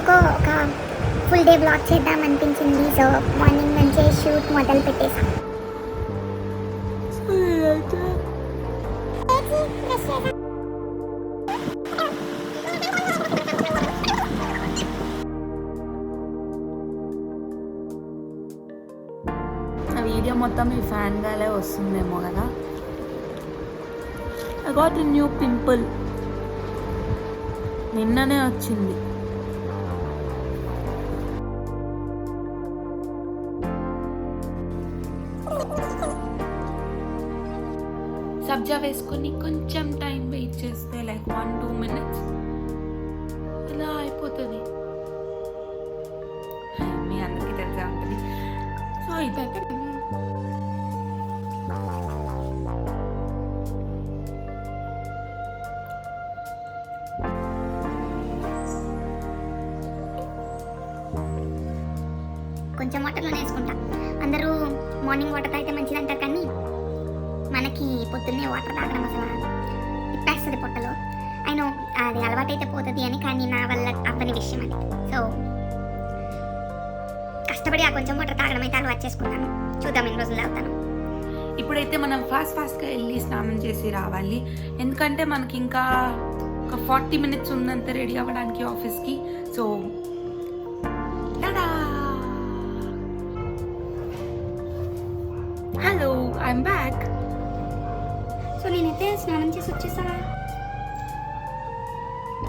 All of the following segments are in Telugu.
ఎందుకో ఒక ఫుల్ డే బ్లాగ్ చేద్దాం అనిపించింది. సో మార్నింగ్ నుంచే షూట్ మొదలు పెట్టేసాం. ఆ వీడియో మొత్తం ఈ ఫ్యాన్ గాలే వస్తుందేమో కదా. I got a new pimple, నిన్ననే వచ్చింది. సబ్జా వేసుకొని కొంచెం టైం వెయిట్ చేస్తే లైక్ 1-2 minutes ఇలా అయిపోతుంది. మీ అందరికీ తెలిసే ఉంటుంది. సో ఇదైతే కొంచెం వాటర్లోనే వేసుకుంటా. అందరూ మార్నింగ్ వాటర్ తాగితే మంచిది అంటారు, కానీ మనకి పొద్దున్నే వాటర్ తాగడం అసలు తిప్పేస్తుంది పొట్టలో. అయినో అది అలవాటైతే పోతుంది అని, కానీ నా వల్ల అవ్వని విషయం అది. సో కష్టపడి ఆ కొంచెం వాటర్ తాగడం అయితే అలవాటు చేసుకుంటాను. చూద్దాం ఎన్ని రోజులు తాగుతాను. ఇప్పుడైతే మనం ఫాస్ట్గా వెళ్ళి స్నానం చేసి రావాలి. ఎందుకంటే మనకి ఇంకా ఒక 40 minutes ఉందంత రెడీ అవ్వడానికి ఆఫీస్కి. So hello, I'm back. So నేనైతే స్నానం చేసి వచ్చేసా.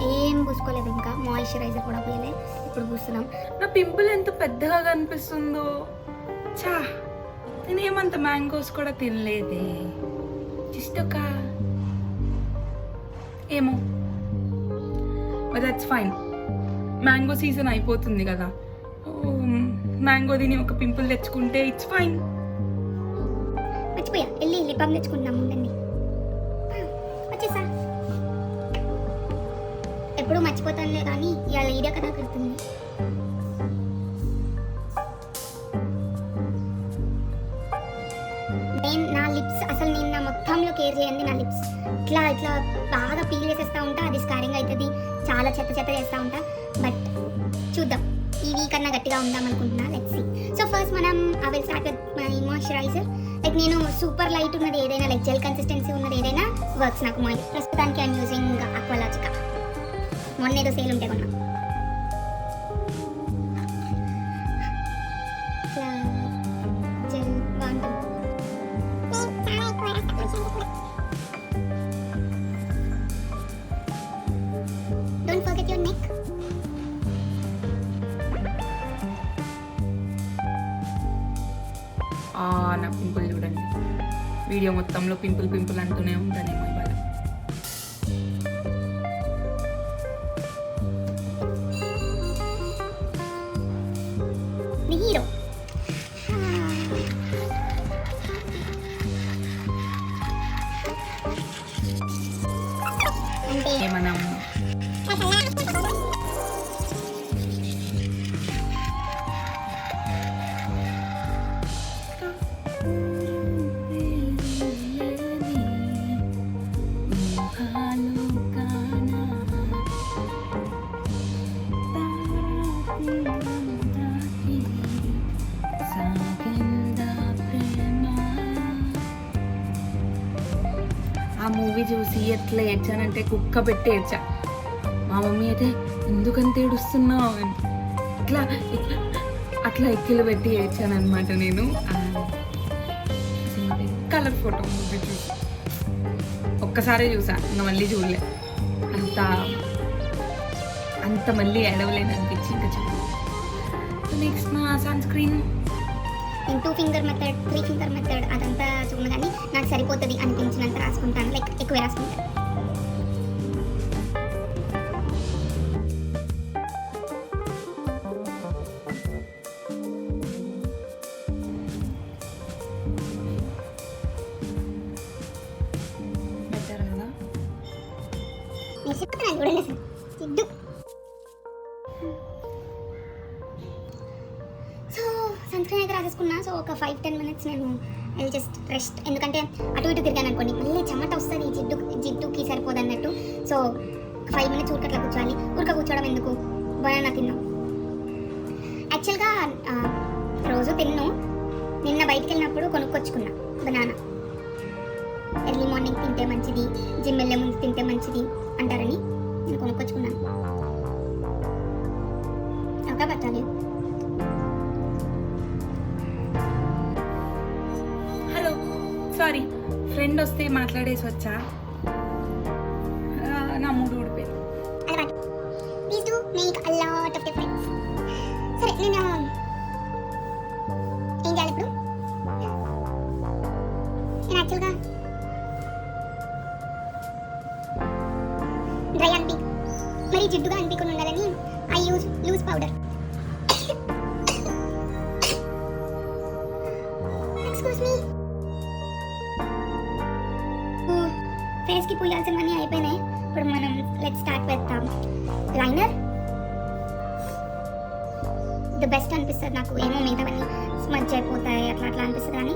ఏం పూసుకోలేదు, ఇంకా మాయిశ్చరైజర్ కూడా పోయలే. ఇప్పుడు పూస్తున్నాం. నా పింపుల్ ఎంత పెద్దగా కనిపిస్తుందో. చా, నేనేమంత మ్యాంగోస్ కూడా తినలేదే. జస్ట్ ఒక ఏమో, but that's fine. Mango season అయిపోతుంది కదా. మ్యాంగో తిని ఒక పింపుల్ తెచ్చుకుంటే ఇట్స్ ఫైన్. మర్చిపోయా, వెళ్ళి లిపామ్ తెచ్చుకుంటున్నాం. ఉండండి, వచ్చేసా. ఎప్పుడు మర్చిపోతానులే, కానీ ఇవాళ ఈడే కదా కడుతుంది. నా లిప్స్ అసలు నేను నా మొత్తంలో కేర్ చేయండి. నా లిప్స్ ఇట్లా ఇట్లా బాగా పీల్ చేసేస్తూ ఉంటా. అది స్కారింగ్ అవుతుంది, చాలా చెత్త చెత్త చేస్తూ ఉంటా. బట్ చూద్దాం, ఈ వీక్ అన్నా గట్టిగా ఉందాం అనుకుంటున్నా. Let's see. సో ఫస్ట్ మనం I will start with my moisturiser. Like నేను సూపర్ లైట్ ఉన్నది ఏదైనా, లైక్ జెల్ కన్సిస్టెన్సీ ఉన్నది ఏదైనా వర్క్స్ నాకు. ప్రస్తుతానికి ఐఎమ్ యూజింగ్ అక్వాలాజికా. మొన్న ఏదో సేల్ ఉంటే కొన్నా. జెల్ బాగుంటుంది. Don't forget your neck. నా పింపుల్ చూడండి. వీడియో మొత్తంలో పింపుల్ పింపుల్ అంటూనే ఉంటానేమో ఇవాళ. The hero. అంటే మనం ఆ మూవీ చూసి ఎట్లా ఏడ్చానంటే కుక్క పెట్టి ఏడ్చా. మా మమ్మీ అయితే ఎందుకంత ఏడుస్తున్నావు అని అట్లా ఎక్కిలు పెట్టి ఏడ్చాను అనమాట నేను. కలర్ ఫోటో మూవీ చూసి ఒక్కసారి చూసా, ఇంకా మళ్ళీ చూడలే. అంత మళ్ళీ ఏడవలేని అనిపించి ఇంకా చూడలేదు. నెక్స్ట్ నా sunscreen 2 finger method, 3 finger method అదంతా చూడను, కానీ నాకు సరిపోతుంది అనిపించినంత రాసుకుంటాను. లైక్ ఎక్కువ రాసుకుంటాను. బెటర్ కదా. నేను చెప్తున్నాను చూడండి అసలు జిడ్డు. సో సన్ స్క్రీన్ అయితే రాసేసుకున్నా. సో ఒక 5-10 minutes నేను ఐ జస్ట్ రెస్ట్. ఎందుకంటే అటు ఇటు తిరిగాను అనుకోండి మళ్ళీ చెమట వస్తుంది, జిడ్డుకి సరిపోదు అన్నట్టు. సో 5 minutes ఊరికట్లా కూర్చోవాలి. ఊరిక కూర్చోవడం ఎందుకు, బనానా తిన్నాం. యాక్చువల్గా రోజు తిన్ను, నిన్న బయటికి వెళ్ళినప్పుడు కొనుక్కొచ్చుకున్నా బనానా. ఎర్లీ మార్నింగ్ తింటే మంచిది, జిమ్ వెళ్ళే ముందు తింటే మంచిది అంటారని నేను కొనుక్కొచ్చుకున్నాను. ఒక పట్టాలి. హలో, సారీ, ఫ్రెండ్ వస్తే మాట్లాడేసి వచ్చా. నా మూడు ఊడిపోయింది. అలవాటు. Please do make a lot of difference. సరే, నేను ఏం చేయాలి ఇప్పుడు? నేను యాక్చువల్గా డ్రై అనిపి మరి జిడ్డుగా అనిపించకుండా ఉండాలని I use loose powder. Excuse me. ఫేస్కి పూయాల్సినవన్నీ అయిపోయినాయి. ఇప్పుడు మనం లెట్ స్టార్ట్ పెడతాం. లైనర్ ది బెస్ట్ అనిపిస్తుంది నాకు. ఏమో మిగతావన్నీ స్మజ్ అయిపోతాయి అట్లా అట్లా అనిపిస్తుంది, కానీ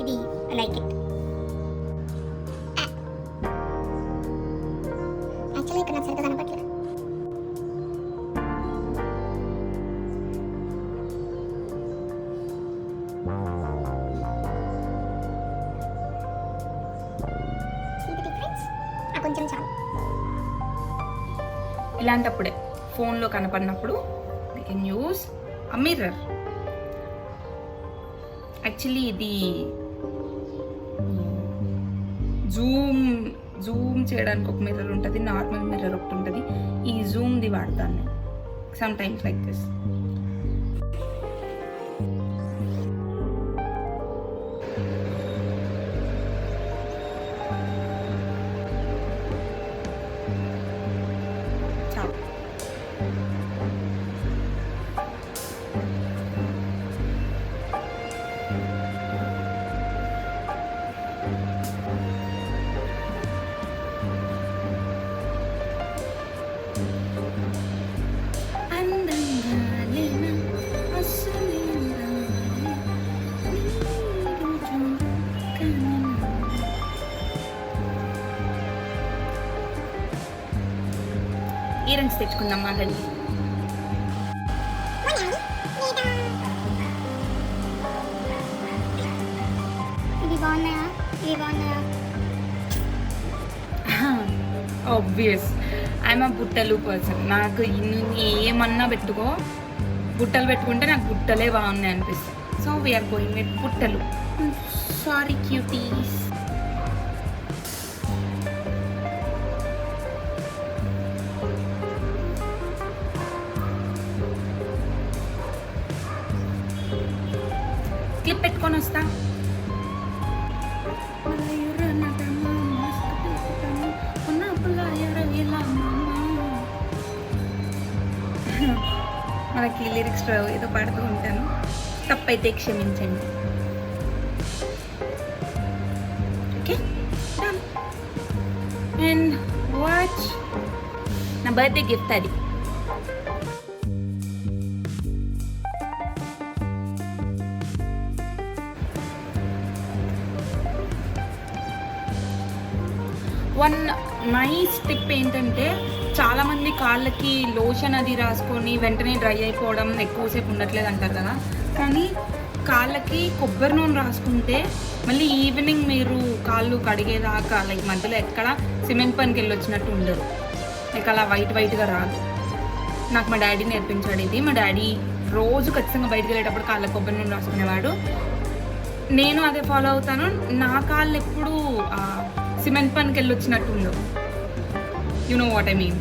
ఇది ఐ లైక్ ఇట్. యాక్చువల్లీ ఇక్కడ నాకు సరిగ్గా కనపట్లేదు. కొంచెం చాలు. ఇలాంటప్పుడే ఫోన్లో కనపడినప్పుడు we can use a mirror. Actually ఇది జూమ్ చేయడానికి ఒక మిర్రర్ ఉంటుంది, నార్మల్ మిర్రర్ ఒకటి ఉంటుంది. ఈ జూమ్ది వాడతాను నేను some times like this. Earrings తెచ్చుకుందాం మాదండి. ఇవి బాగున్నాయా? ఇవి బాగున్నాయా? ఆబ్వియస్, ఐఎమ్ అ బుట్టలు పర్సన్. నాకు ఏమన్నా పెట్టుకో, బుట్టలు పెట్టుకుంటే నాకు బుట్టలే బాగున్నాయి అనిపిస్తుంది. సో వీఆర్ గోయింగ్ విత్ బుట్టలు. Sorry cuties. క్లిప్ పెట్టుకొని వస్తా. మనకి లిరిక్స్ ఏదో పాడుతూ ఉంటాను, తప్పైతే క్షమించండి. ఓకే, అండ్ వాచ్ నా బర్త్డే గిఫ్ట్ అది. వన్ నైస్ టిప్ ఏంటంటే, చాలామంది కాళ్ళకి లోషన్ అది రాసుకొని వెంటనే డ్రై అయిపోవడం, ఎక్కువసేపు ఉండట్లేదు అంటారు కదా. కానీ కాళ్ళకి కొబ్బరి నూనె రాసుకుంటే మళ్ళీ ఈవినింగ్ మీరు కాళ్ళు కడిగేదాకా లైక్ మధ్యలో ఎక్కడ సిమెంట్ పనికి వెళ్ళి వచ్చినట్టు ఉండదు. లైక్ అలా వైట్గా రాదు. నాకు మా డాడీ నేర్పించాడు ఇది. మా డాడీ రోజు ఖచ్చితంగా బయటకు వెళ్ళేటప్పుడు కాళ్ళకి కొబ్బరి నూనె రాసుకునేవాడు. నేను అదే ఫాలో అవుతాను. నా కాళ్ళు ఎప్పుడు సిమెంట్ పనికి వెళ్ళి వచ్చినట్టు ఉండవు. You know what I mean.